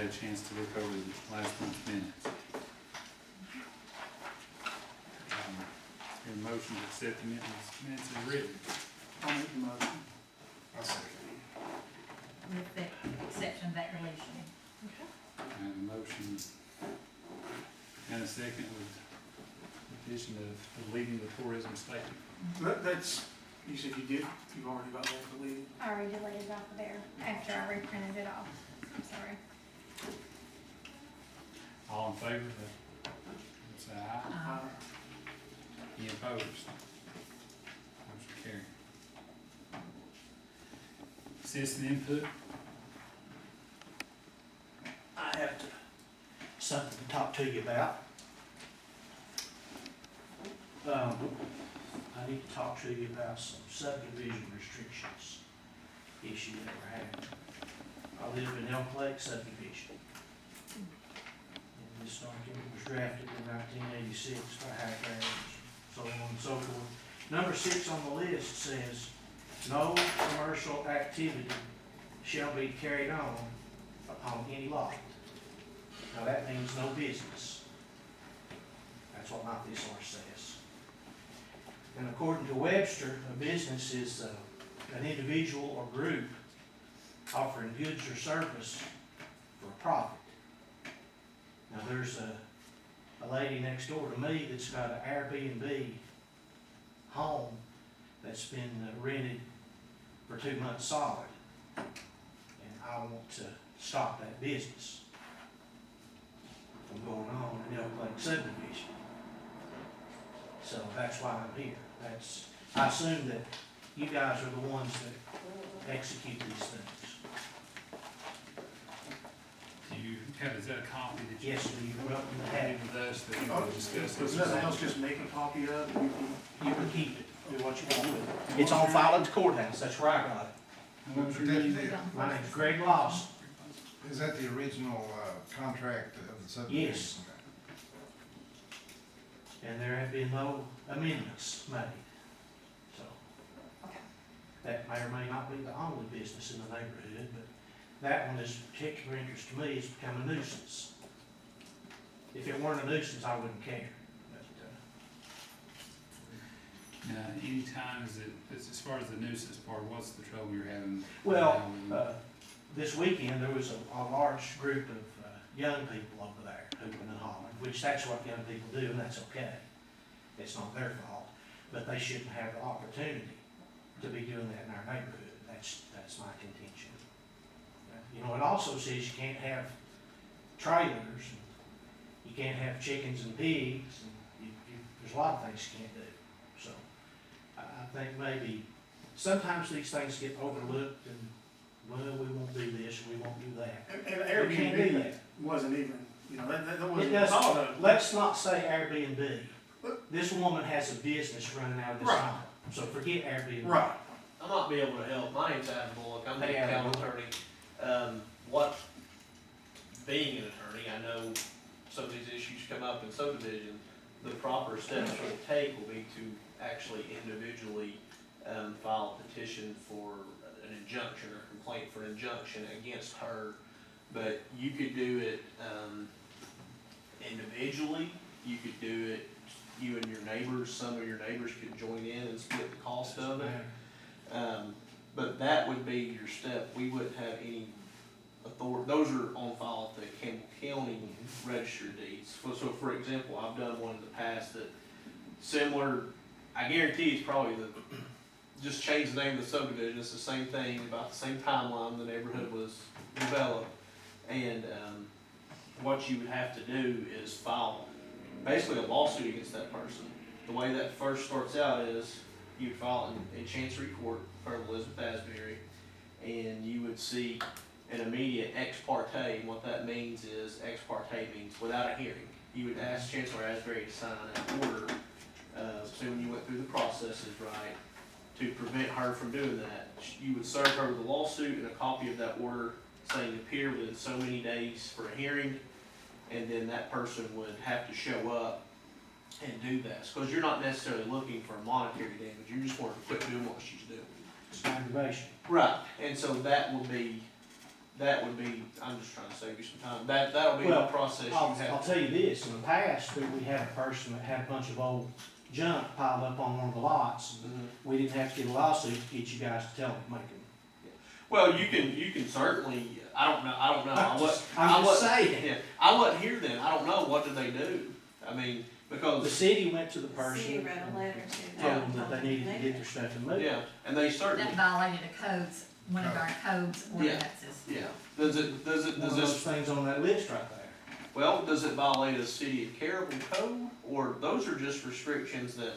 a chance to look over the last month's minutes. Your motion to accept the minutes is written. I'll make the motion. I'll second. With the exception of that deletion. I have a motion and a second with the addition of deleting the tourism statement. That's, you said you've already got that deleted. I already deleted it off of there after I reprinted it off. I'm sorry. All in favor, say aye. Any opposed? Motion carried. Citizen input. I have something to talk to you about. I need to talk to you about some subdivision restrictions issue that we're having. I live in Elk Lake subdivision. And this document was drafted in 1986 by Hackers, so on and so forth. Number 6 on the list says, no commercial activity shall be carried on upon any lot. Now that means no business. That's what my thesaurus says. And according to Webster, a business is an individual or group offering goods or service for a profit. Now there's a lady next door to me that's got an Airbnb home that's been rented for 2 months solid. And I want to stop that business from going on in Elk Lake subdivision. So that's why I'm here. I assume that you guys are the ones that execute these things. Is that a copy that you? Yes, sir, you're welcome to have it. With us that you Oh, can discuss If this? nothing else, just make a copy of it. You can keep it, do what you want with it. It's on file at the courthouse, that's where I got it. What was your name? My name's Greg Lawson. Is that the original contract of the subdivision? Yes. And there have been no amendments made. So, that may or may not be the only business in the neighborhood, but that one is of particular interest to me. It's become a nuisance. If it weren't a nuisance, I wouldn't care. But, Now, any times that, as far as the nuisance part, what's the trouble you're having? well, this weekend, there was a large group of young people over there hooping and hollering, which that's what young people do, and that's okay. It's not their fault, but they shouldn't have the opportunity to be doing that in our neighborhood. That's my contention. You know, it also says you can't have trailers, and you can't have chickens and pigs, and there's a lot of things you can't do. So, I think maybe, sometimes these things get overlooked, and, well, we won't do this, we won't do that. And We can't do Airbnb that. wasn't even, you know, that It wasn't doesn't, thought of. let's not say Airbnb. This woman has a business running out of this Right. home, so forget Airbnb. Right. I might be able to help. My name's Adam Bullock. I'm the Hey, Adam. town attorney. Being an attorney, I know some of these issues come up in subdivision. The proper steps we'll take will be to actually individually file a petition for an injunction or complaint for an injunction against her. But you could do it individually. You could do it, you and your neighbors, some of your neighbors could join in and split the cost of it. But that would be your step. We wouldn't have any authority. Those are on file at the Campbell County Register of Deeds. So for example, I've done one in the past that similar, I guarantee it's probably just change the name of the subdivision. It's the same thing, about the same timeline the neighborhood was developed. And what you would have to do is file basically a lawsuit against that person. The way that first starts out is you would file in Chancery Court for Elizabeth Asbury, and you would seek an immediate ex parte. And what that means is, ex parte means without a hearing. You would ask Chancellor Asbury to sign an order, assuming you went through the processes right, to prevent her from doing that. You would serve her with a lawsuit and a copy of that order saying appear within so many days for a hearing, and then that person would have to show up and do that. Because you're not necessarily looking for monetary damage, you just want her to quit doing what she's doing. It's aggravation. Right, and so that will be that would be, I'm just trying to save you some time, that'll be the Well, process you I'll have. tell you this, in the past, we had a person that had a bunch of old junk piled up on one of the lots. Mhm. We didn't have to get a lawsuit to get you guys to tell them to make them. Well, you can certainly, I don't know, I'm just wasn't- saying. yeah, I wasn't here then, I don't know, what did they do? I mean, The because, city went to the The city person, wrote a letter to them. told them that they needed to get their stuff and move. yeah, and they certainly, That violated a codes, one of our codes ordinances. yeah, does One of those this, things on that list right there. well, does it violate a city of Caryville code? Or those are just restrictions that,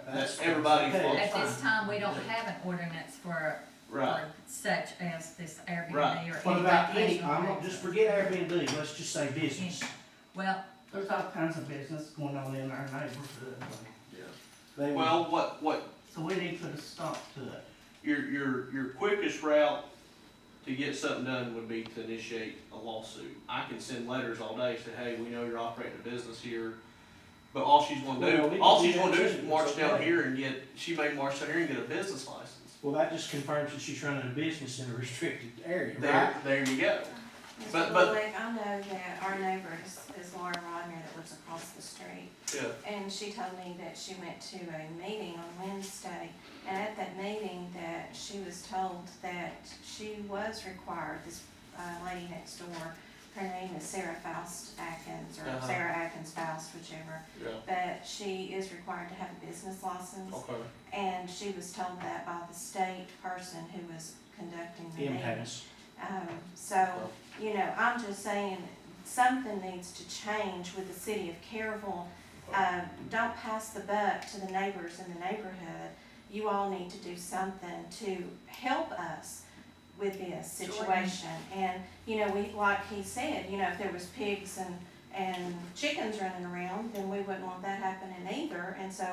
That's everybody okay, follows. that's At this fine. time, we don't have an ordinance for right, such as this Airbnb Right. or What any about any, vacation I'm not, homes. just forget Airbnb, let's just say business. Well, There's all kinds of business going on in our neighborhood, yeah. They would- Well, what, so we need to put a stop to it. your quickest route to get something done would be to initiate a lawsuit. I can send letters all day, say, hey, we know you're operating a business here, but all she's gonna Well, we do, can all do she's gonna that do is too. march It's down okay. here and she may march down here and get a business license. Well, that just confirms that she's running a business in a restricted area, There, right? there you go. But- Mr. but- Bullock, I know that our neighbor is Laura Rodner that lives across the street. Yeah. And she told me that she went to a meeting on Wednesday, and at that meeting that she was told that she was required, this lady next door, her name is Sarah Faust Atkins, or Uh-huh. Sarah Atkins Faust, whichever, Yeah, but she is required to have a business license. okay. And she was told that by the state person who was conducting the meeting. Impasse. So, you know, I'm just saying, something needs to change with the city of Caryville. Don't pass the buck to the neighbors in the neighborhood. You all need to do something to help us with this situation. And, you know, like he said, you know, if there was pigs and chickens running around, then we wouldn't want that happening either. And so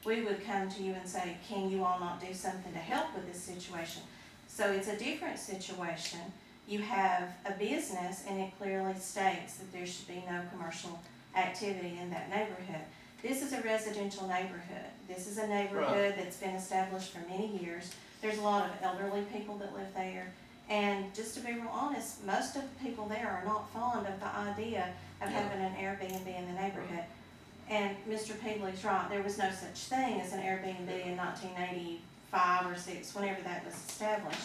we would come to you and say, can you all not do something to help with this situation? So it's a different situation. You have a business and it clearly states that there should be no commercial activity in that neighborhood. This is a residential neighborhood. This is a neighborhood that's been established for many years. There's a lot of elderly people that live there. And just to be real honest, most of the people there are not fond of the idea of having an Airbnb in the neighborhood. And Mr. Peebly's right, there was no such thing as an Airbnb in 1985 or 6, whenever that was established.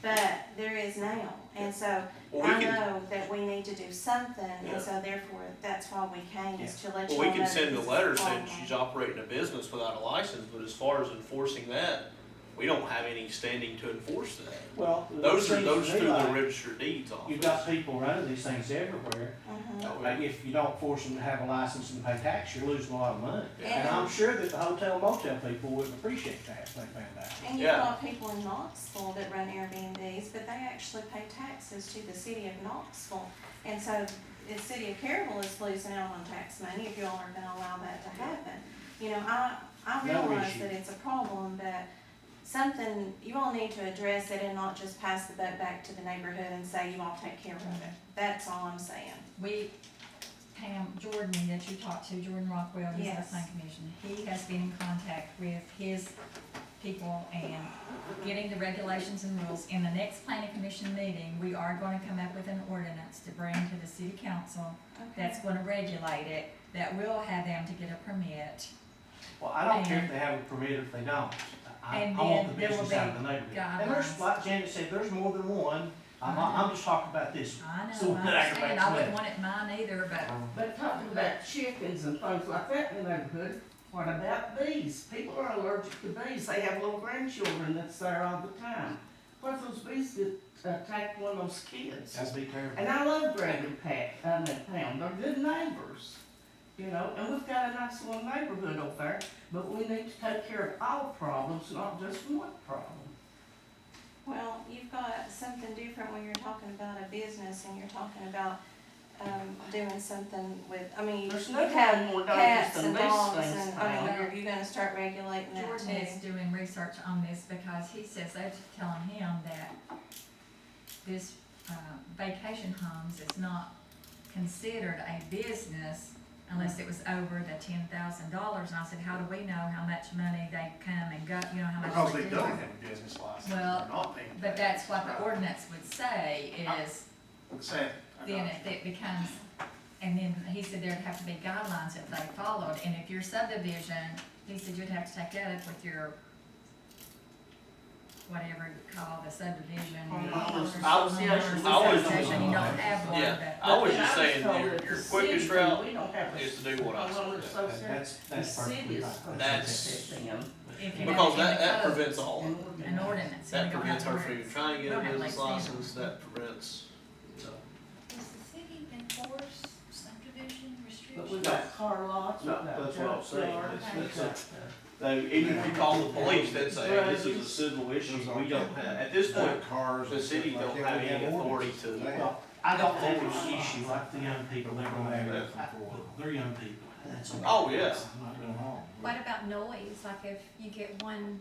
But there is now, and so Well, I we can, know that we need to do something, Yeah. and so therefore, that's why we came, is to let you well, all we know can that send a this is letter a saying problem. she's operating a business without a license, but as far as enforcing that, we don't have any standing to enforce that. Well, Those are, it those seems to through me the like registered deeds office. you've got people running these things everywhere. Mhm. Like, if you don't force them to have a license and pay tax, you're losing a lot of money. Yeah. And I'm sure that the hotel motel people wouldn't appreciate that if they found out. And you've Yeah. got people in Knoxville that run Airbnbs, but they actually pay taxes to the city of Knoxville. And so the city of Caryville is losing out on tax money if you all are gonna allow that to happen. You know, I No realize issue. that it's a problem, but something, you all need to address it and not just pass the buck back to the neighborhood and say you all take care of it. That's all I'm saying. we, Pam, Jordan that you talked to, Jordan Rockwell, he's the Yes. planning commission, he has been in contact with his people and getting the regulations and rules. In the next planning commission meeting, we are gonna come up with an ordinance to bring to the city council that's gonna regulate it, that will have them to get a permit. Well, I don't care if they have a permit or if they don't. I And want the then there will business out of be the neighborhood. And there's, guidelines. like Janet said, there's more than one. I'm just talking about this one. I So know, I that understand, I wouldn't aggravates me. want it mine either, but But talking about chickens and things like that in the neighborhood, what about bees? People are allergic to bees, they have little grandchildren that's there all the time. What if those bees get attacked one of those kids? That'd be terrible. And I love Greg and Pam, they're good neighbors, you know, and we've got a nice little neighborhood over there, but we need to take care of all problems, not just one problem. Well, you've got something different when you're talking about a business and you're talking about, doing something with, I mean, you There's nothing have more dangerous cats than and these dogs things, and, I mean, Pam. you're gonna start regulating that Jordan too. is doing research on this because he says they're telling him that this vacation homes is not considered a business unless it was over the $10,000. And I said, how do we know how much money they come and go, you know, how much Because they they do? don't have a business license, Well, they're not paying. But that's what the ordinance would say is, Sad. then it becomes, and then he said there'd have to be guidelines if they followed, and if your subdivision, he said you'd have to take that up with your, whatever you call the subdivision. Homeowners Homeowners association, you don't have one, Yeah, but. I was But just then saying, told your that the quickest city, route we don't have a is to do what I homeowners said. association. That's The perfectly city is fine. supposed to That's- protect them. If you have Because it in that the code, prevents all, an ordinance, and that we don't prevents have her an from ordinance. trying to We get a don't have business like license, that prevents, so. Does the city enforce subdivision But we restrictions? got car lots, we No, got that's what I'm saying. junkyards, It's- we it's got, Even if you call the police, they'd say, hey, this is a civil issue, we don't have, at this point, Cars. the city don't have any authority to. Well, I don't think it's an issue like the young people, they're gonna have, they're young people. That's okay. Oh, yeah. I'm not gonna- What about noise, like if you get one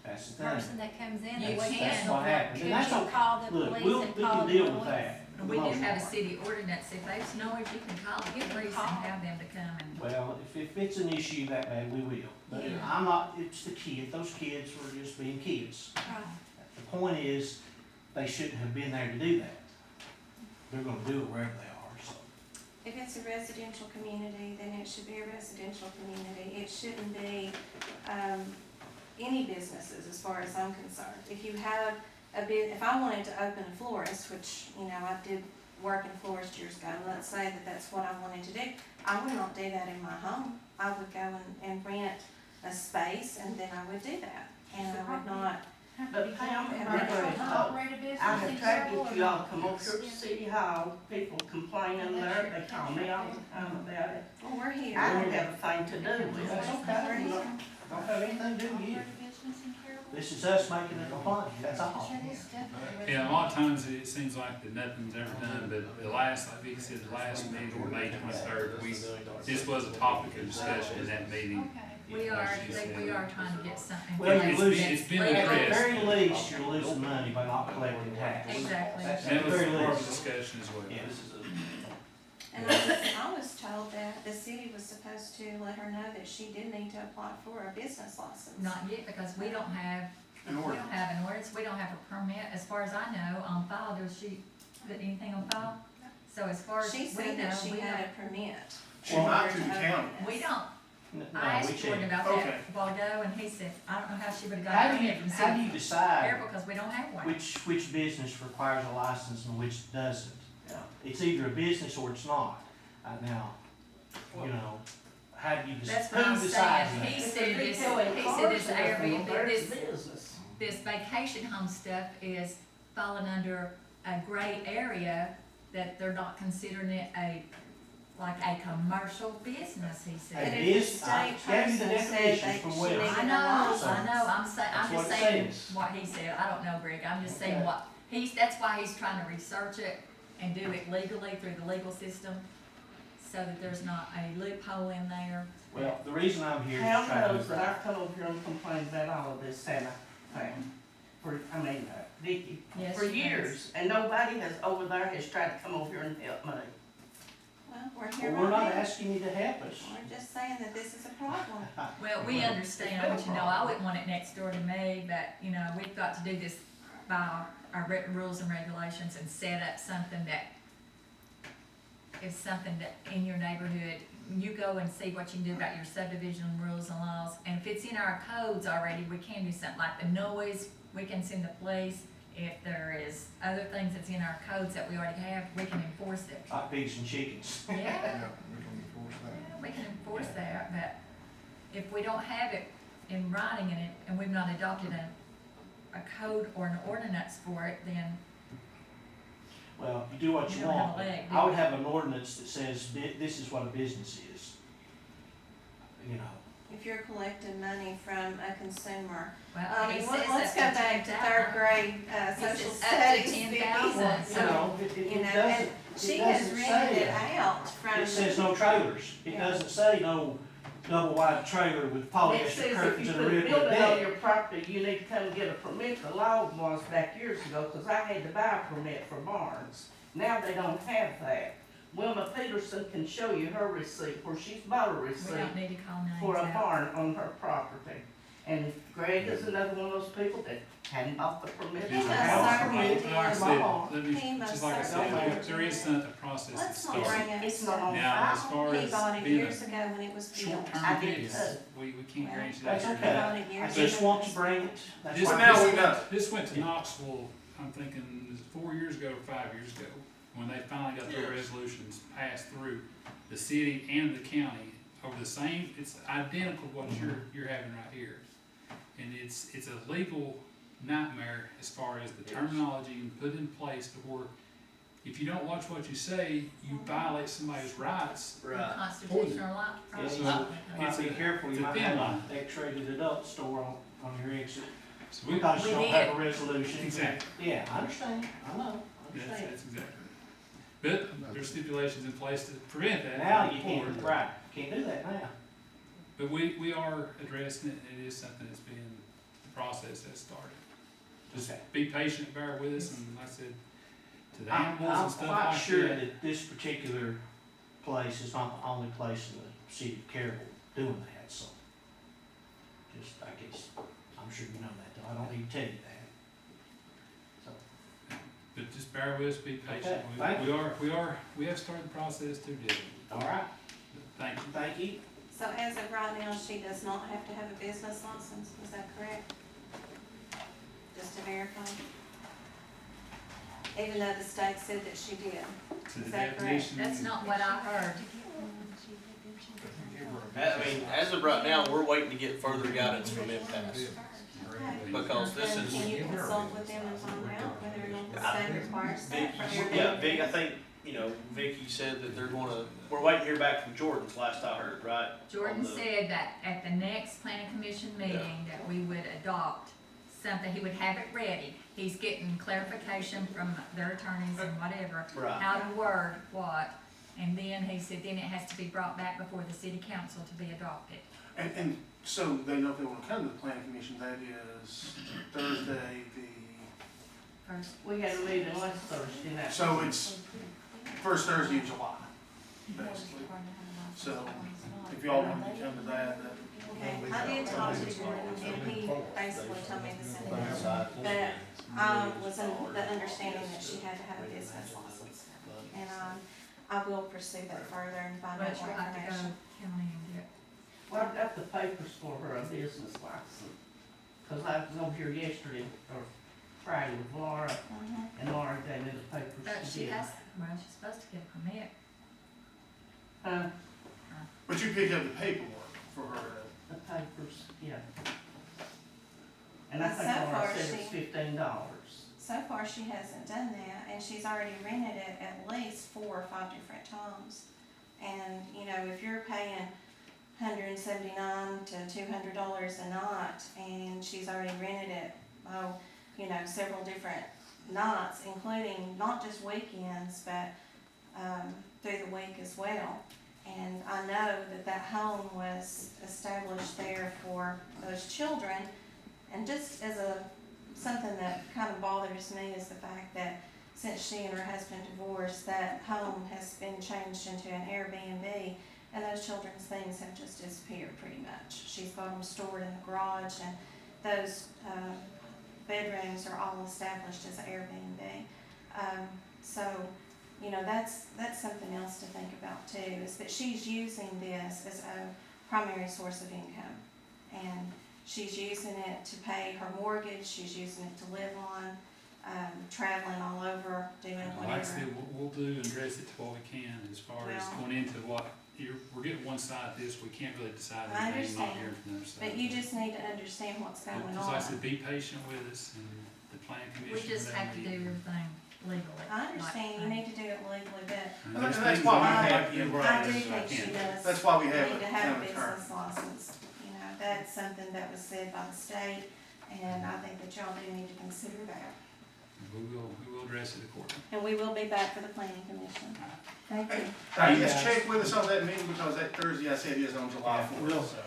That's the thing. person that comes in You and wakes can. up, That's what happened, could and you that's okay. call the Look, police and we call can the deal with noise? that. for the We do most have a part. city ordinance, if there's noise, you can call the police and have them to come and. Well, if it's an issue that bad, we will. But Yeah. I'm not, it's the kid, those kids were just being kids. Right. The point is, they shouldn't have been there to do that. They're gonna do it wherever they are, so. If it's a residential community, then it should be a residential community. It shouldn't be, any businesses as far as I'm concerned. If you have if I wanted to open a florist, which, you know, I did work in florist years ago, and let's say that that's what I wanted to do, I would not do that in my home. I would go and rent a space, and then I would do that. And I would not, but Pam, Have I they have Operate a business I have in tried to Caryville get or you all not? to come over here to City Hall, people complaining there, they call me all the time about it. well, we're here. I don't have a thing to do with That's it. okay, we don't have anything to do with you. Operate a business in Caryville? This is us making a complaint, that's all. That is definitely. Yeah, a lot of times it seems like that nothing's ever done, but the last, like Vicky said, the last meeting on May 23rd, this was a topic of discussion in that meeting. Okay. We are, I think we are trying to get something. Well, you're It's- losing, it's been at the addressed. very least, you're losing money by not collecting tax. Exactly. That's And at that the was very part of least. the discussion as well. Yeah. And I was told that the city was supposed to let her know that she did need to apply for a business license. Not yet, because we don't have, In we order. don't have an ordinance, we don't have a permit, as far as I know, on file, does she, put anything on file? So as far as She we said know, that she we had don't, a permit. She in might order to the open county. this. we don't. No, I asked we Jordan check. about that Okay. a while ago, and he said, I don't know how she would've got How a do you, permit from how do you city. decide Careful, because we don't have one. which business requires a license and which doesn't? Yeah. It's either a business or it's not. Now, you know, how do you That's decide? what I'm Who decides saying, that? he If said they're this, retailing he cars said this and everything, Airbnb, there's this, business. this vacation home stuff is falling under a gray area, that they're not considering it like a commercial business, he Hey, said. But It if the is- I state gave you the person said definitions that for she well. needed I a know, license. I'm That's just what it saying says. what he said, I don't know, Greg, I'm just saying Okay. what, that's why he's trying to research it and do it legally through the legal system, so that there's not a loophole in there. Well, the reason I'm here is to Pam try to. knows that I've come over here and complained about all of this, Hannah, Pam, Vicky, Yes, for she has. years, and nobody has, over there has tried to come over here and help me. Well, we're here Well, we're right not now. asking you to help us. We're just saying that this is a problem. Well, we understand, I want you to know, I wouldn't want it next door to me, but, you know, we've got to do this by our written rules and regulations and set up something that is something that in your neighborhood, you go and see what you can do about your subdivision rules and laws, and if it's in our codes already, we can do something like the noise, we can send the police. If there is other things that's in our codes that we already have, we can enforce it. Like pigs and chickens. Yeah. Yeah, we can enforce that. Yeah, we can enforce that, but if we don't have it in writing and we've not adopted a code or an ordinance for it, then Well, you do what you you don't have want. a leg, do I would you? have an ordinance that says this is what a business is. You know, If you're collecting money from a consumer. Well, he says Let's go up to back to 10,000. third grade, He social says up to studies. 10,000. you So, know, You it know, and doesn't, she it has doesn't rented say it that. out from. It says no trailers. It Yeah. doesn't say no double wide trailer with It polyester says if curtains you and a put a red building on deck. your property, you need to come get a permit. The law was back years ago, cause I had to buy a permit for barns. Now they don't have that. Wilma Peterson can show you her receipt, where she's bought a We receipt don't need to call names for a out. barn on her property. And Greg is another one of those people that hadn't bought the permit. He to must have certainly a permit. did. Like I said, let me, He must just like I certainly said, did. there isn't a process that Let's not starts. bring it. It's not on Now, as file. far He as bought it being years a ago when it was built. short-term I did fix, too. we can't guarantee That's that. He okay. bought it I years just ago. want to bring it, that's This, why. now we this, know. this went to Knoxville, I'm thinking, is it 4 years ago or 5 years ago, when they finally got their resolutions passed through the city and the county over the same, it's identical to what you're having right here. And it's a legal nightmare as far as the terminology and put in place to where if you don't watch what you say, you violate somebody's rights. Constitutional law. So, You might be careful, you it's a might thin have line. an X-rated adult store on your exit, So we, because you We don't did. have a resolution. Exactly. Yeah, I understand, I know, I that's understand. exactly right. But there's stipulations in place to prevent that. Now you forward. can't, right, can't do that now. But we are addressing it, and it is something that's been, the process has started. Just Okay. be patient, bear with us, and like I said, to the I'm animals and stuff quite like sure that. that this particular place is not the only place in the city of Caryville doing that, so. Just, I guess, I'm sure you know that, though, I don't need to tell you that. So, But just bear with us, be patient. Okay, thank We have started the process to do it. all right, Thank you. thank you. So as of right now, she does not have to have a business license, is that correct? Just to verify? Even though the state said that she did. To the Is that correct? definition. That's not what I heard. I mean, as of right now, we're waiting to get further guidance from MPAS. Because this is- Can you consult with them and find out whether or not the state requires that for their Yeah, benefit? I think, Vicky said that they're we're waiting to hear back from Jordan's last I heard, right? Jordan On the- said that at the next planning commission meeting, that we would adopt something, he would have it ready. He's getting clarification from their attorneys and whatever, Right. how to word what. And then he said, then it has to be brought back before the city council to be adopted. And so they know if they wanna come to the planning commission, that is Thursday, First, We had a meeting last Thursday night. so it's first Thursday of July, basically. So if y'all want to come to that, Okay, I did talk to Jordan and he basically told me the same thing. But I was under the understanding that she had to have a business license. And I will pursue that further and find out but more you'll have to go information. county and get. Well, I've got the papers for her, a business license. Cause I was over here yesterday, or Friday with Laura, Mhm. and Laura gave me the papers But to she get. has, well, she's supposed to get a permit. but you picked up the paperwork for her. The papers, yeah. And I But think so Laura far said it's she- $15. So far, she hasn't done that, and she's already rented it at least 4 or 5 different times. And, if you're paying $179 to $200 a night, and she's already rented it, several different nights, including not just weekends, but, through the week as well. And I know that home was established there for those children, and just as something that kind of bothers me is the fact that since she and her husband divorced, that home has been changed into an Airbnb, and those children's things have just disappeared pretty much. She's got them stored in the garage, and those bedrooms are all established as Airbnb. That's something else to think about too, is that she's using this as a primary source of income. And she's using it to pay her mortgage, she's using it to live on, traveling all over, doing Like I whatever. said, we'll do and address it to what we can as far as Well- going into what, we're getting one side of this, we can't really decide I anything, not understand. hearing from the other side. But you just need to understand what's going Just like I on. said, be patient with us and the planning We commission. just have to do everything legally. I understand you need to do it legally, but And And there's that's things why that we I have like you you brought I up do that I think she can't. does. That's why we have Need to a have town a attorney. business license. That's something that was said by the state, and I think that y'all do need to consider that. We will address it accordingly. And we will be back for the planning commission. Thank you. Now, you just check with us on that meeting, because that Thursday, I said, is on July Yeah, we'll- 4th, so.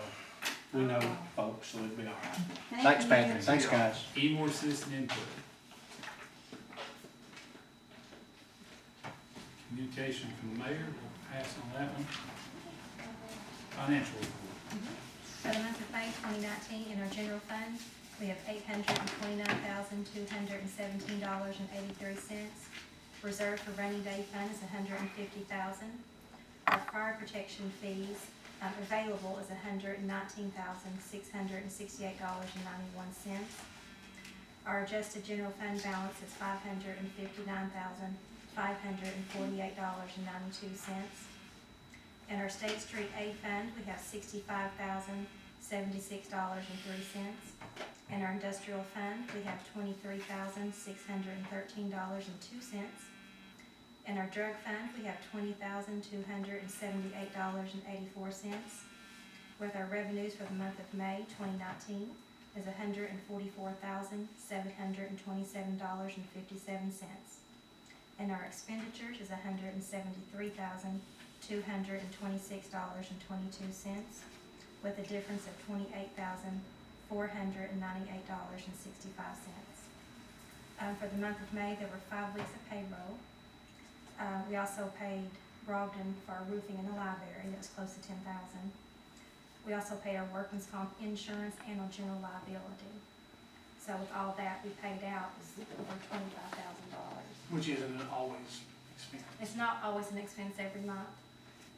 We know folks, so it'll be all right. Thank you. Thanks, guys. Any more citizen input? Communication from the mayor, we'll pass on that one. Financial report. For the month of May 2019, in our general fund, we have $829,217.83. Reserved for rainy day fund is $150,000. Our fire protection fees available is $119,668.91. Our adjusted general fund balance is $559,548.92. In our State Street Aid Fund, we have $65,076.03. In our Industrial Fund, we have $23,613.02. In our Drug Fund, we have $20,278.84. With our revenues for the month of May 2019 is $144,727.57. And our expenditures is $173,226.22, with a difference of $28,498.65. For the month of May, there were 5 weeks of payroll. We also paid Brogdon for our roofing in the library, that was close to $10,000. We also paid our workman's comp insurance and our general liability. So with all that, we paid out is over $25,000. Which isn't always expensive. It's not always an expense every month.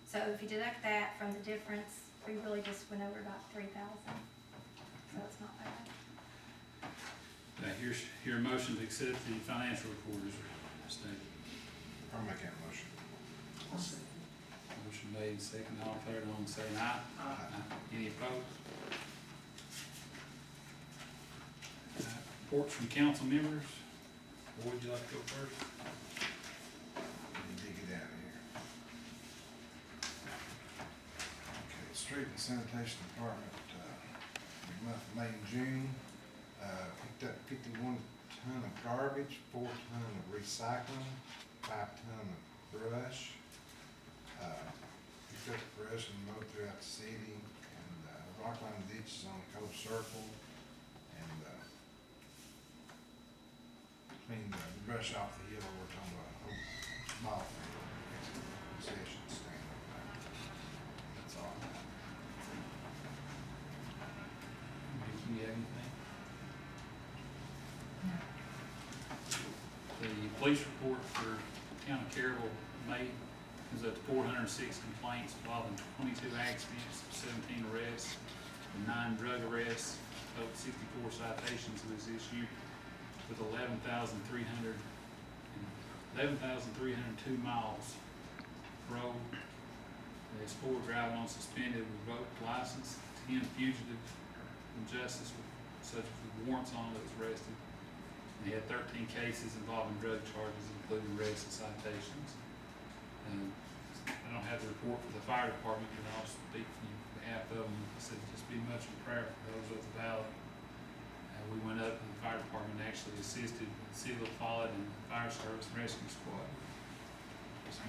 So if you deduct that from the difference, we really just went over about $3,000. So it's not bad. Hear a motion to accept the financial report as stated. I'll make that motion. Motion made, second, all in favor, all saying aye. Aye. Any opposed? Reports from council members. Boyd, would you like to go first? Let me dig it out here. Okay, Street and Sanitation Department, the month of May and June, picked up 51 ton of garbage, 4 ton of recycling, 5 ton of brush. Picked up brush and mowed throughout the city, and rock line ditches on the Cove Circle, and cleaned the brush off the hill over on the ball field, next to the concession stand over there. That's all. Vicky, you have anything? No. The police report for town of Caryville, May, is up to 406 complaints involving 22 accidents, 17 arrests, and 9 drug arrests, total 64 citations was issued, with 11,302 miles road. There's 4 driving on suspended revoked license, 10 fugitive from justice such with warrants on that was arrested. And he had 13 cases involving drug charges, including arrests and citations. I don't have the report for the fire department, but I'll speak on behalf of them. I said, just be much in prayer for those of the valley. We went up and the fire department actually assisted with Seal Follett and the fire service and rescue squad. Just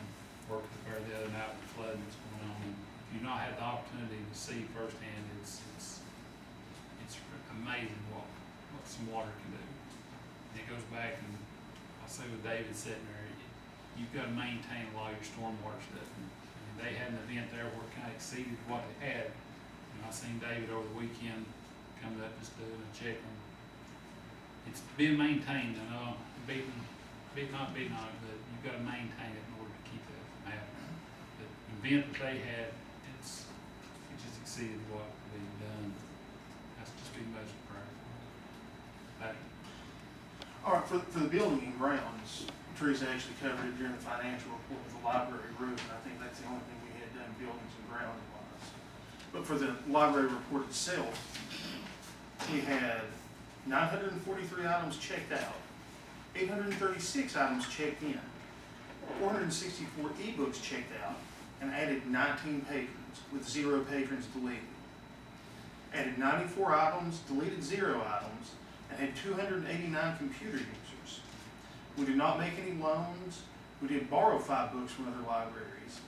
worked with her the other night with the flooding that's going on. And if you've not had the opportunity to see firsthand, it's amazing what some water can do. And it goes back, and I'll say with David sitting there, you've got to maintain a lot of your stormwater stuff. And they had an event there where it kind of exceeded what they had. And I seen David over the weekend coming up just doing a check on. It's being maintained, I know, not beating on it, but you've got to maintain it in order to keep that from happening. The event that they had, it just exceeded what being done. That's just be much prayer. All right, for the building and grounds, Teresa actually covered it during the financial report with the library roof, and I think that's the only thing we had done buildings and grounds wise. But for the library report itself, we had 943 items checked out, 836 items checked in, 464 ebooks checked out, and added 19 patrons, with 0 patrons deleted. Added 94 items, deleted 0 items, and had 289 computer users. We did not make any loans. We did borrow 5 books from other libraries.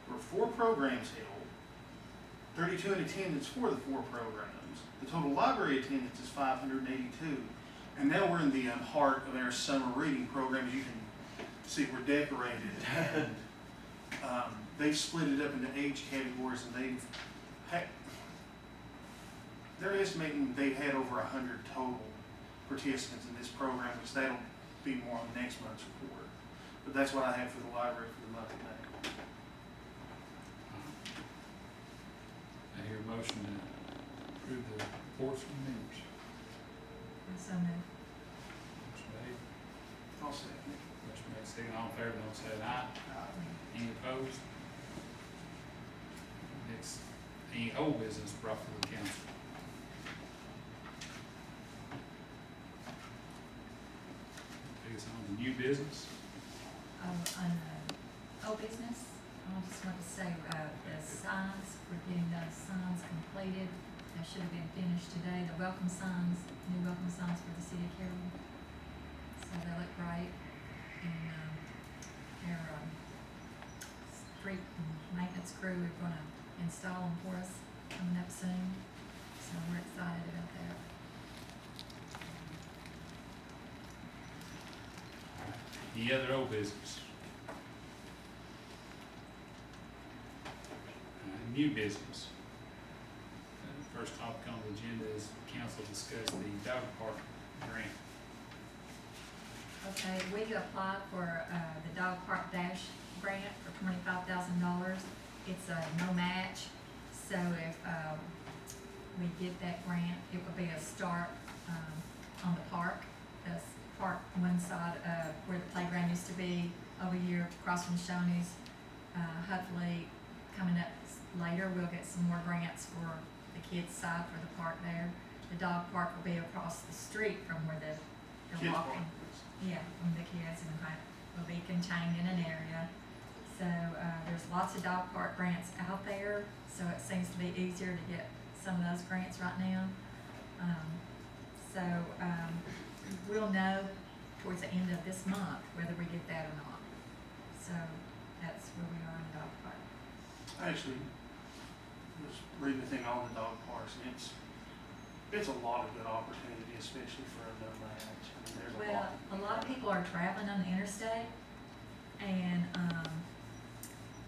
There were 4 programs held, 32 in attendance for the 4 programs. The total library attendance is 582. And now we're in the heart of our summer reading program. As you can see, we're decorated they've split it up into age categories, and they're estimating they've had over 100 total participants in this program, which that'll be more on next month's report. But that's what I have for the library for the month of May. I hear a motion to approve the reports from members. So moved. Motion made, I'll second it. motion made, second, all in favor, don't say aye. Any opposed? Next, any old business brought to the council? Take us on to new business. On old business, I just want to say, the signs, we're getting those signs completed. They should have been finished today, the welcome signs, new welcome signs for the city of Caryville. So they look great, and, their, street maintenance crew are gonna install them for us coming up soon, so we're excited about that. Any other old business? New business. First topic on the agenda is council discuss the dog park grant. Okay, we applied for, the dog park dash grant for $25,000. It's a no match, so if, we get that grant, it will be a start, on the park. The park, one side of where the playground used to be, over here across from Shoney's. Hopefully, coming up later, we'll get some more grants for the kids' side for the park there. The dog park will be across the street from where they're Kids walking. park. Yeah, from the kids, and will be contained in an area. So, there's lots of dog park grants out there, so it seems to be easier to get some of those grants right now. We'll know towards the end of this month whether we get that or not. So, that's where we are in the dog park. I actually was reading the thing on the dog parks, and it's a lot of good opportunity, especially for a no match. I mean, there's a lot. Well, a lot of people are traveling on the interstate, and,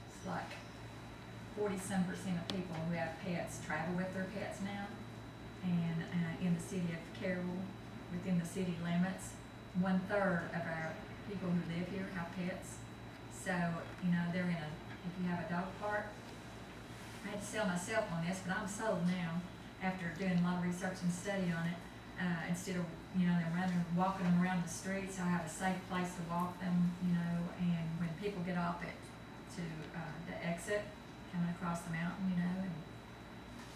it's like 40-some% of people who have pets travel with their pets now. And, in the city of Caryville, within the city limits, 1/3 of our people who live here have pets. So, they're if you have a dog park, I had to sell myself on this, but I'm sold now after doing a lot of research and study on it. Instead of, them walking them around the streets, I have a safe place to walk them, and when people get off to the exit, coming across the mountain, and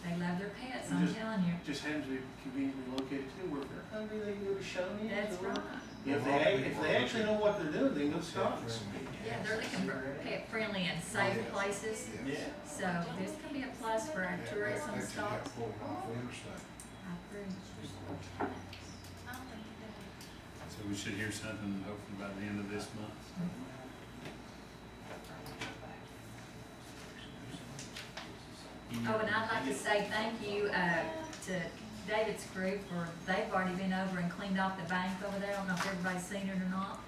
they love their pets, I'm telling you. Just happens to be conveniently located too, where if they're hungry, they can go to Shoney's. That's or- right. If they actually know what they're doing, they can go to Scott's. Yeah, they're looking for pet-friendly and safe places. Yeah. So this can be a plus for our tourism They stops. pulled off the interstate. I agree. So we should hear something hopefully by the end of this month. Oh, and I'd like to say thank you, to David's crew they've already been over and cleaned off the bank over there. I don't know if everybody's seen it or not,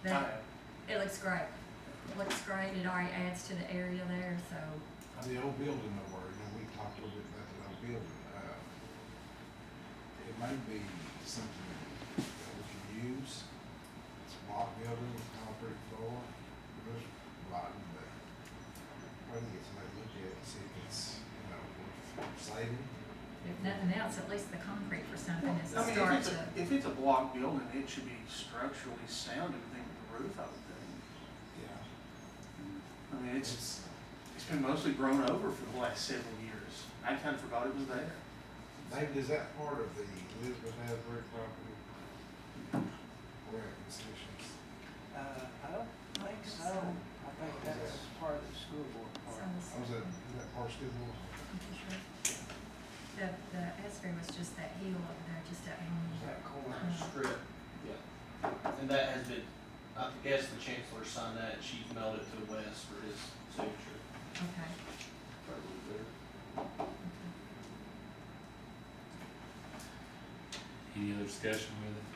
but it looks great. It looks great. It already adds to the area there, so. The old building over, we talked a little bit about the old building. It may be something that we can use. It's a block building, concrete floor, roof rotten, but we can get somebody to look at it and see if it's, worth saving. If nothing else, at least the concrete for something is I a mean, start to. if it's a block building, it should be structurally sound, everything with the roof, I would think. Yeah. I mean, it's been mostly grown over for the last several years. I kind of forgot it was there. David, is that part of the Elizabeth Asbury property? Where at concessions? I don't think so. I think that's part of the school board part. Was that part of school board? The Asbury was just that hill over there, just that one. That corner. Strip, yeah. And that has been, I guess the chancellor signed that, and she's mailed it to the west for his signature. Okay. Probably there. Any other discussion with it?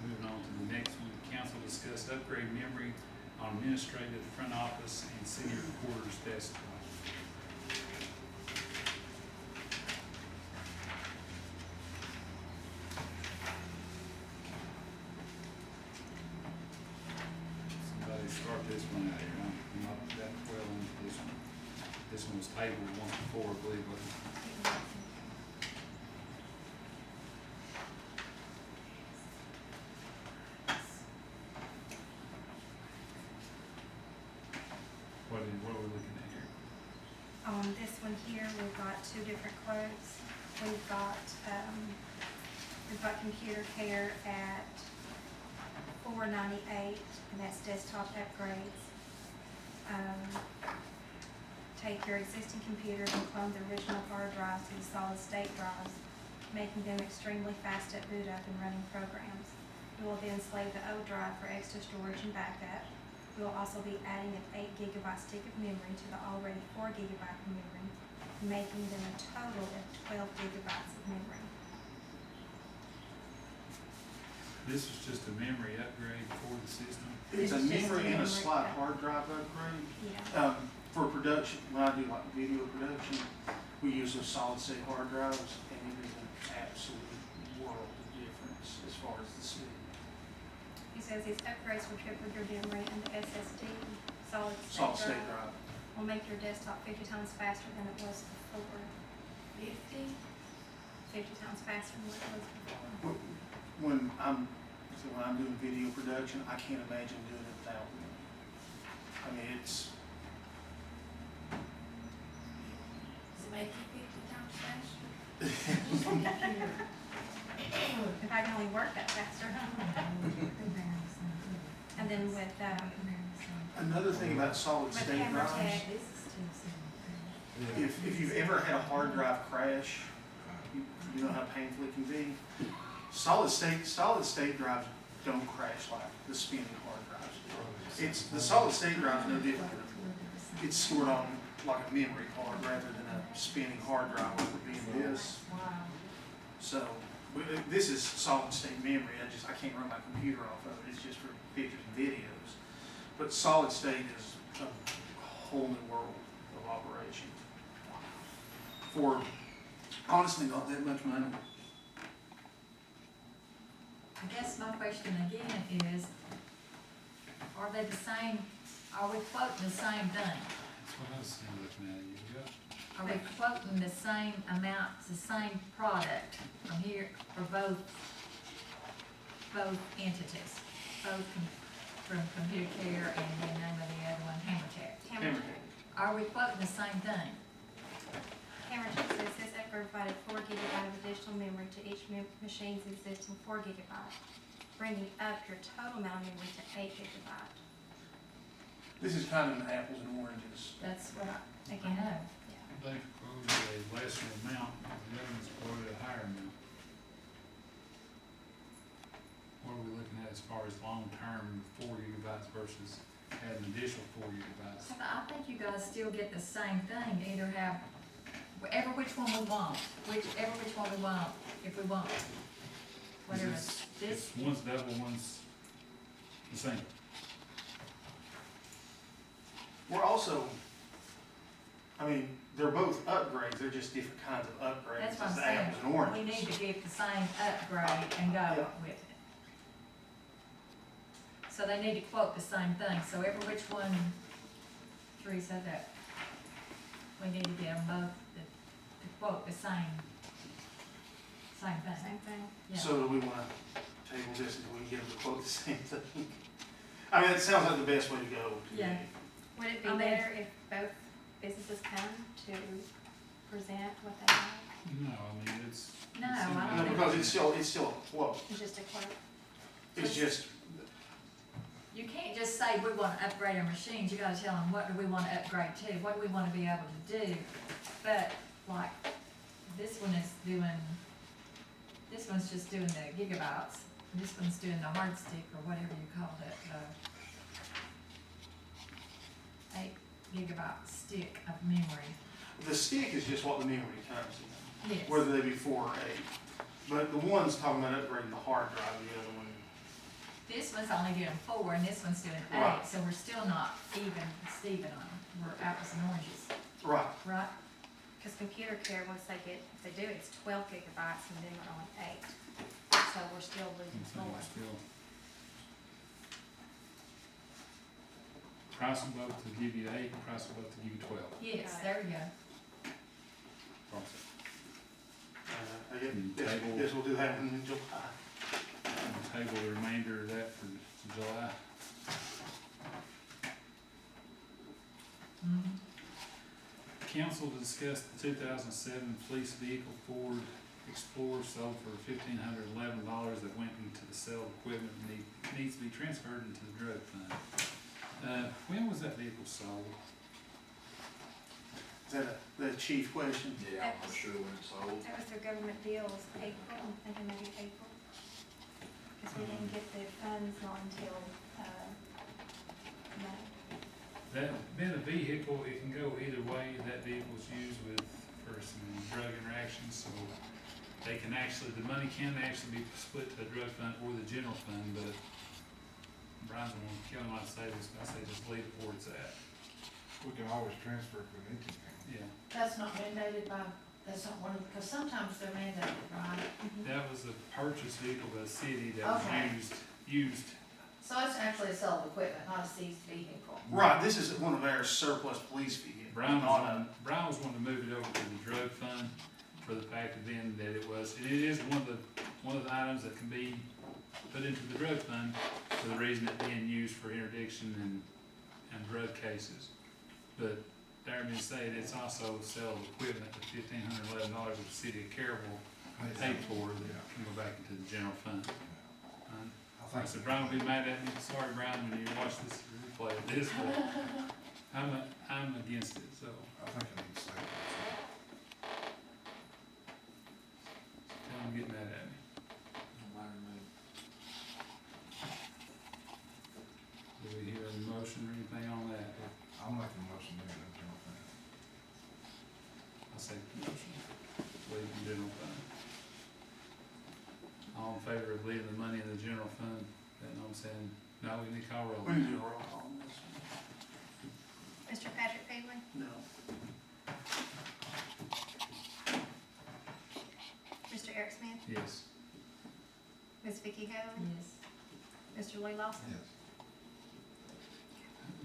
Moving on to the next one, council discuss upgrade memory on on administrative, front office, and city recorder's desktop. Somebody start this one out here, I'm not that well into this one. This one was tabled once before, I believe, wasn't it? What are we looking at here? On this one here, we've got two different quotes. We've got computer care at $498, and that's desktop upgrades. Take your existing computers and clone the original hard drives to the solid state drives, making them extremely fast at boot up and running programs. We will then slave the old drive for extra storage and backup. We will also be adding an 8 gigabyte stick of memory to the already 4 gigabyte of memory, making them a total of 12 gigabytes of memory. This is just a memory upgrade for the system. It's a It's just memory and a memory. slight hard drive upgrade. Yeah. For production, when I do like video production, we use those solid state hard drives, and it is an absolute world of difference as far as the speed. He says these upgrades will triple your memory and the SSD solid Solid state state drive drive. will make your desktop 50 times faster than it was before. 50 times faster than what it was before. When I'm doing video production, I can't imagine doing it without them. I mean, it's, Does it make you 50 times faster? If I can only work that faster. And then with another thing about solid state Hammer drives, Tech, if you've ever had a hard drive crash, you know how painful it can be. Solid state drives don't crash like the spinning hard drives. The solid state drive is no different. It's stored on like a memory card rather than a spinning hard drive like would be in this. So this is solid state memory. I can't run my computer off of it. It's just for pictures and videos. But solid state is a whole new world of operation for honestly not that much money. I guess my question again is, are they the same, are we quoting the same thing? That's what I was looking at years ago. Are we quoting the same amount, the same product from here, for both entities? From Computer Care and the name of the other one, Hammer Tech? Hammer Tech. Are we quoting the same thing? Hammer Tech says this upgrade provided 4 gigabyte of additional memory to each machine's existing 4 gigabyte, bringing up your total amount of memory to 8 gigabyte. This is kind of an apples and oranges. That's what I Again, know. They quoted a lesser amount, the other one's quoted a higher amount. What are we looking at as far as long-term 4 gigabytes versus adding additional 4 gigabytes? I think you guys still get the same thing, either have, which one we want, whichever which one we want, if we want. Whatever, Is this, One's double, one's the same. We're also, I mean, they're both upgrades, they're just different kinds of upgrades. that's what I'm It's the saying, apples and oranges. we need to get the same upgrade and go Yeah. with it. So they need to quote the same thing, so every which one, Teresa, that we need to get them both to quote the same thing. same thing. Yeah. So do we wanna table this until we can get them to quote the same thing? I mean, it sounds like the best way to go. to me. Yeah. Would it be I mean- better if both businesses come to present what they have? No, I mean, it's. No, I don't No, think- because it's still a quote. It's just a quote. It's just, You can't just say we wanna upgrade our machines, you gotta tell them what do we wanna upgrade to, what do we wanna be able to do. But, like, this one is doing, this one's just doing the gigabytes, this one's doing the hard stick, or whatever you call it, 8 gigabyte stick of memory. the stick is just what the memory comes in, Yes. whether they be 4 or 8. But the one's talking about upgrading the hard drive, the other one This one's only doing 4 and this one's doing 8, Right. so we're still not even Steven on them. We're apples and oranges, Right. right? Cause computer care, once they get, if they do, it's 12 gigabytes and then we're only 8. So we're still losing I'm saying 4. still. Price them both to give you 8, price them both to give you 12. Yes, Got it. there we go. I guess we'll do that in July. And we'll table the remainder of that for July. Mhm. Council to discuss the 2007 police vehicle Ford Explorer sold for $1,511 that went into the sale of equipment and needs to be transferred into the drug fund. When was that vehicle sold? Is that the chief question? Yeah, I'm not sure when it's sold. That was their government deal, was April, I'm thinking maybe April. Cause we didn't get the funds not until, May. That, being a vehicle, it can go either way. That vehicle's used for some drug interactions, so they can actually, the money can actually be split to the drug fund or the general fund, but Brian's the one killing my savings, but I say just leave it where it's at. We can always transfer if we need to. Yeah, That's not mandated by, that's not one of, because sometimes they're mandated, right? that was a purchase vehicle by the city that was Okay. used. So it's actually a sale of equipment, not a seized vehicle. Right, this is one of our surplus police vehicles. Brian not was wanting to move it over to the drug fund for the fact of then that it is one of the items that can be put into the drug fund for the reason it being used for interdiction and drug cases. But there being said, it's also sale of equipment at $1,511 that the city of Caryville paid for that can go back into the general fund. I I said, Brian will be mad at me, sorry Brian, when you watch this replay of this, but I'm against it, so. I think I need to say that. Tell him to get mad at me. Do we hear a motion or anything on that? I'll make a motion to do that. I'll say motion, leave in general fund. All in favor of leaving the money in the general fund, then I'm saying, no, we need to call roll. We can do a roll call on this Mr. Patrick Bailey, one. No. Mr. Eric Smith, Yes. Ms. Vicky Hale, Yes. Mr. Lee Lawson. Yes.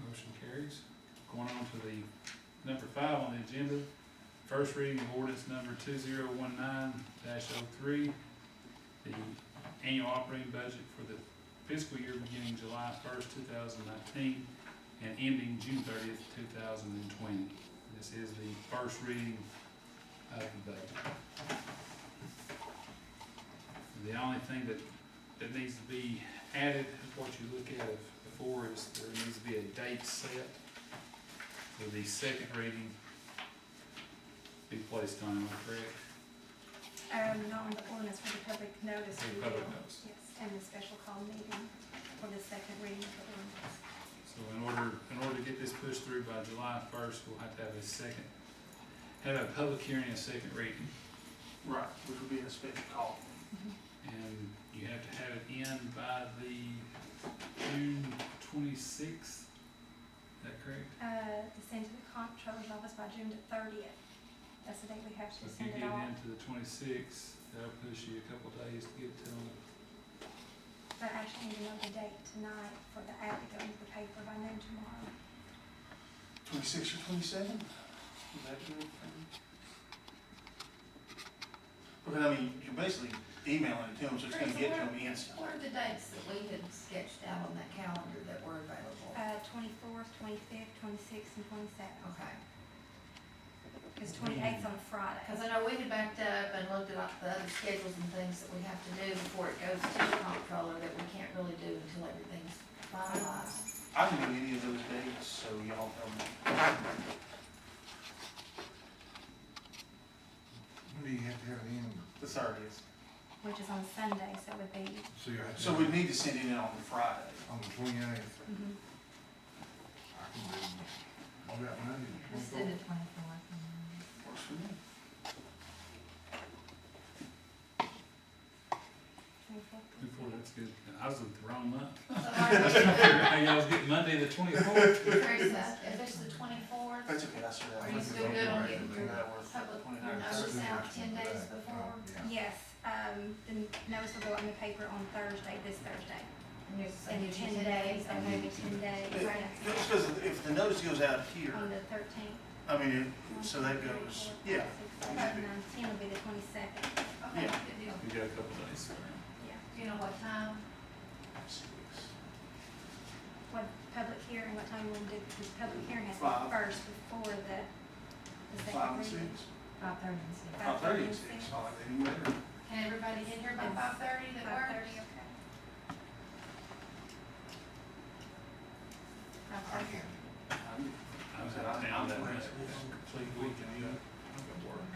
Motion carries. Going on to the number 5 on the agenda, first reading of ordinance number 2019-03, the annual operating budget for the fiscal year beginning July 1st, 2019, and ending June 30th, 2020. This is the first reading of the budget. The only thing that needs to be added, what you look at it before, is there needs to be a date set for the second reading be placed on, am I correct? Not on the ordinance for the public notice. For the we public will. notice. Yes, and the special call meeting for the second reading of the ordinance. So in order to get this pushed through by July 1st, we'll have to have a public hearing and a second reading. Right, which would be a special call. And you have to have it in by the June 26th, is that correct? To send to the comptroller's office by June the 30th. That's the date we have So to if you send get it it off. into the 26th, that'll push you a couple of days to get it to them. But I actually need to know the date tonight for the ad to go into the paper by noon tomorrow. 26 or 27? Is that good? Because I mean, you're basically emailing it to them, so it's gonna get to them instantly. What are the dates that we had sketched out on that calendar that were available? 24th, 25th, 26th, and 27th. Okay, Because 28th's on a Friday. because I know we had backed up and looked at the other schedules and things that we have to do before it goes to the comptroller that we can't really do until everything's finalized. I can do any of those dates, so y'all tell me. When do you have to have it in? The 30th. Which is on Sunday, so it would be, So you have to. So we need to send it in on the Friday. On the 28th. mhm. I can do, all that Monday, the Let's do the 24th. 24th. Works for me. 24th. Before, that's good. I was with the wrong month. So I was trying to figure out how y'all was getting Monday the 24th. Teresa, if it's the 24th, That's okay, I said that. Are you still good on getting your That works. public, your notice out 10 days before? Yes, the notice will go out in the paper on Thursday, this Thursday. And In 10 days, or maybe 10 days, Just because if the notice goes out here, on the 13th. I mean, so that goes, yeah. 10 will be the 22nd. Okay, Yeah. good deal. You got a couple days. Yeah. Do you know what time? 6 weeks. What public hearing, what time we'll do, the public hearing has to Five. be first before the second 5 and reading. 6. 5:30 and 6. 5:30 and 6. I like that even better. Can everybody get here by 5:30 that 5:30, works? okay. I 5:30. can't. I was out down that complete week and I'm at work.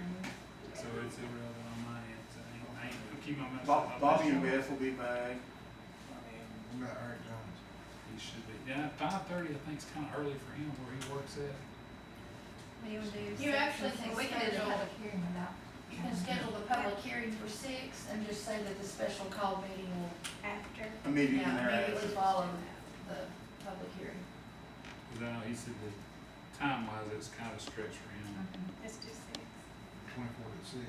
So it's irrelevant on my end. So I ain't gonna keep my mouth shut. Bobby and Beth will be back. I mean, What about Eric Jones? He should be. Yeah, 5:30 I think is kind of early for him where he works at. What do you want to do? You actually We can can do the schedule, public hearing without. you can schedule the public hearing for 6 and just say that the special call meeting will, After. immediately yeah, thereafter. immediately follow the public hearing. Because I know he said that time-wise, it's kind of a stretch for him. Let's do 6. 24 to 6.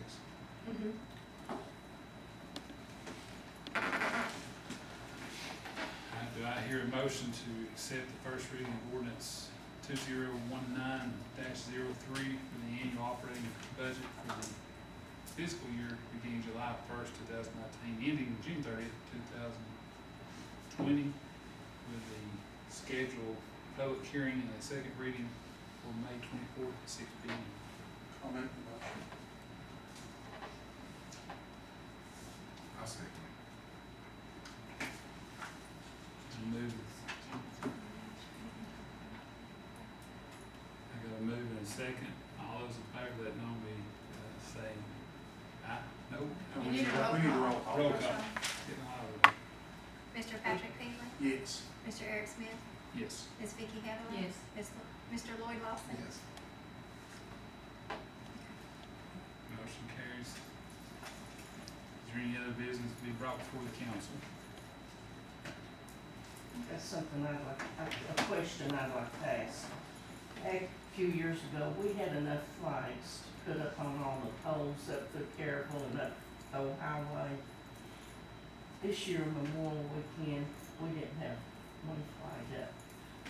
Mm-hmm. Do I hear a motion to accept the first reading of ordinance 2019-03 for the annual operating budget for the fiscal year beginning July 1st, 2019, ending June 30th, 2020, with the scheduled public hearing and a second reading for May 24th at 6 p.m. I'll make the motion. I'll second. Move. I got a move and a second. All those in favor that know me, say aye. No? You need a roll We need a call. roll call. Roll call. Getting all of it. Mr. Patrick Finley, Yes. Mr. Eric Smith, Yes. Ms. Vicky Heatherly. Yes. Mr. Lloyd Lawson. Yes. Motion carries. Is there any other business to be brought before the council? That's something I'd like, a question I'd like to ask. A few years ago, we had enough flags to put up on all the poles up the Caryville and up the old highway. This year Memorial Weekend, we didn't have one flag up.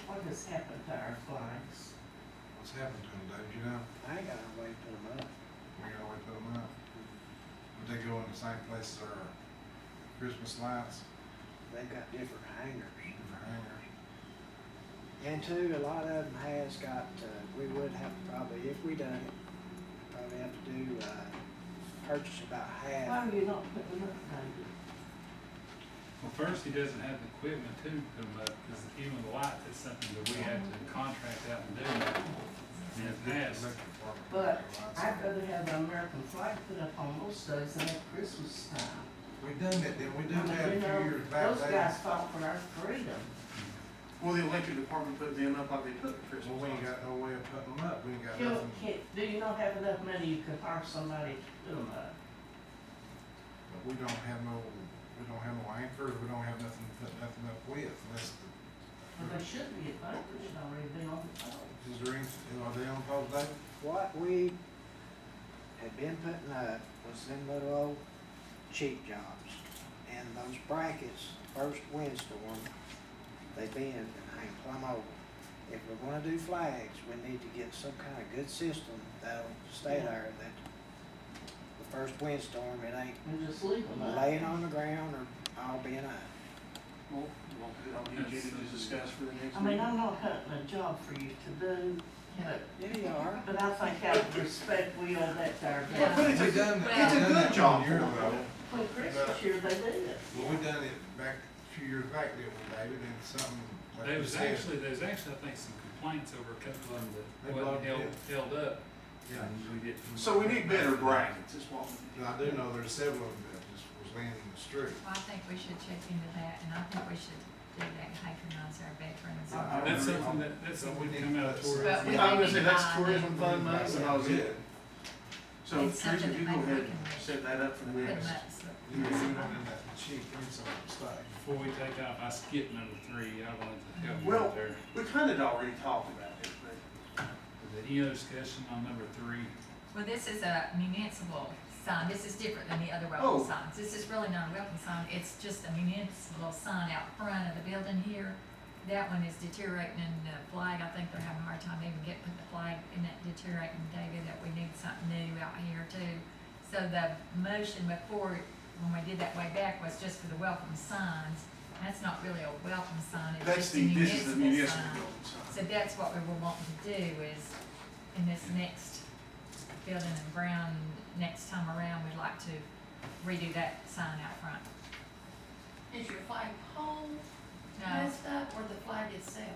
What has happened to our flags? What's happened to them, Dave? You know? I ain't got no way to put them up. We gotta wait till them out. Would they go in the same place as our Christmas lights? They've got different hangers. Different hangers? And two, a lot of them has got, we would have to probably, if we done it, probably have to do, purchase about Why half. are you not putting them up, David? Well, first, he doesn't have the equipment to put them up, because even the lights, it's something that we have to contract out and do. And it has. Electric department. But Lights. I'd rather have the American flag put up on those days than at Christmas time. We done that, then we I done mean, that a you know, few years back. those Dave. guys fought for our freedom. Will the electric department put them up like they put the Christmas Well, we ain't lights? got no way of putting them up. We ain't got You nothing. do you not have enough money you could hire somebody to put them up? But we don't have no anchors. We don't have nothing to put nothing up with unless the. Well, they should be, at they should already be on the pole. Is there any, are they on post, Dave? What we had been putting up was them little old cheap jobs. And those brackets, first windstorm, they bend and hang plumb over. If we're gonna do flags, we need to get some kind of good system that'll stay there, that the first windstorm, it ain't And just leave them up. laying on the ground or all being up. Well, I'll need you to discuss for the next I mean, meeting. I'm not hunting a job for you to do, but, Yeah, you are. but I think out of respect, we owe that to our Yeah. But government. it's a, done it's a done good that job 1 for year them. ago. Well, Christmas year they did. Well, we done it back, a few years back, didn't we, David, and something like There you was said. there's actually, I think, some complaints over a couple of them They that wasn't blocked held up. Yeah. And we didn't. So we need better brackets, is what we need. But I do know there's several of them that just was laying in the street. Well, I think we should check into that, and I think we should do that, patronize our veterans. That's something that's something we come out of tourism. But we I was gonna say, need to that's buy tourism them. fund money, and I was Yeah. it. So It's Teresa, something if you that go maybe we ahead and can set that up for the Put them next. up, so You were doing that cheap, it's a mistake. Before we take off, I skipped number 3, I wanted to help you Well- out there. We kind of already talked about it, but Is there any other discussion on number 3? Well, this is a municipal sign, this is different than the other Oh. welcome signs, this is really not a welcome sign, it's just a municipal sign out front of the building here. That one is deteriorating, and the flag, I think they're having a hard time even putting the flag in that deteriorating, David, that we need something new out here too. So the motion before, when we did that way back, was just for the welcome signs, that's not really a welcome sign, it's that's just a this is the municipal sign. building sign. So that's what we were wanting to do, is in this next building in Brown, next time around, we'd like to redo that sign out front. Is your flag pole No, messed up or the flag itself?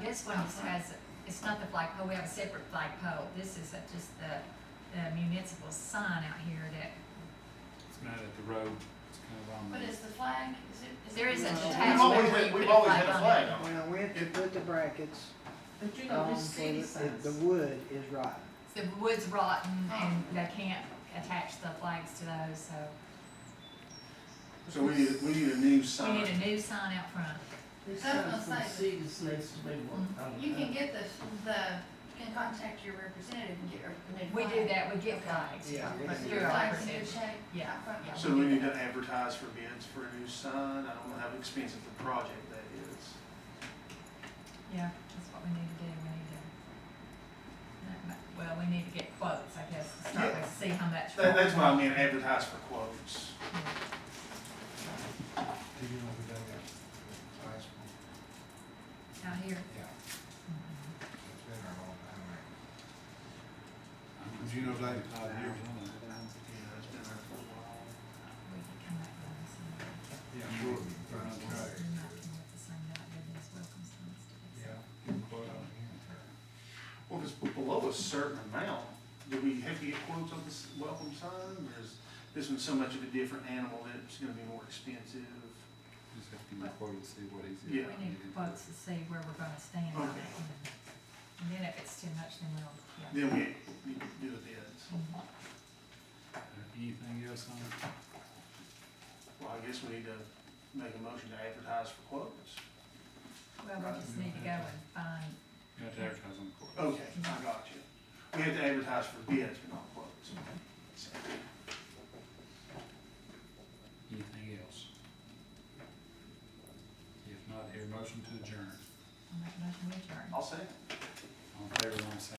this one just has, it's not the flagpole, we have a separate flagpole, this is just the municipal sign out here that, It's not at the road, it's kind of on But the. is the flag, is it? there is a We've detachment always where had- you we've put a always flag had a on flag it. on When I went to put the brackets But you know, on this for city the signs. wood is rotten. The wood's rotten and they can't attach the flags to those, so So we need a new we sign. need a new sign out front. This I was sign gonna for the say- city just needs to be worked on. You can get you can contact your representative and get a new We flag. do that, we get flags, Yeah, we but do. through Your our flag's in good representative. shape? Yeah. out front? Yeah. So we need to advertise for bids for a new sign. I don't know how expensive the project that is. Yeah, that's what we need to do, we need to, well, we need to get quotes, I guess, to start with, see how much. That's what I meant, advertise for quotes. Do you know who done that last one? Out here. Yeah, Mhm. it's been there a long time, right? I'm Did you know David? 5 years on it. Yeah, it's been there for a while. We can come back with this and- Yeah, I'm sure we can find a We're guy. not gonna let the same guy do these welcome signs to us. Yeah, get a quote on him. Well, if it's below a certain amount, do we have to get quotes on this welcome sign? Or is this one so much of a different animal that it's gonna be more expensive? Just have to give me a quote to see what he's. Yeah. We need quotes to see where we're gonna stand on Okay. it. And then if it's too much, then we'll, yeah. Then we do the bids. Mhm. Anything else on it? Well, I guess we need to make a motion to advertise for quotes. Well, we just need to go and find, You have to advertise on the court. Okay, I got you. We have to advertise for bids, but not quotes. So, Anything else? If not, hear a motion to adjourn. I'll make a motion to adjourn. I'll say. All in favor, want to say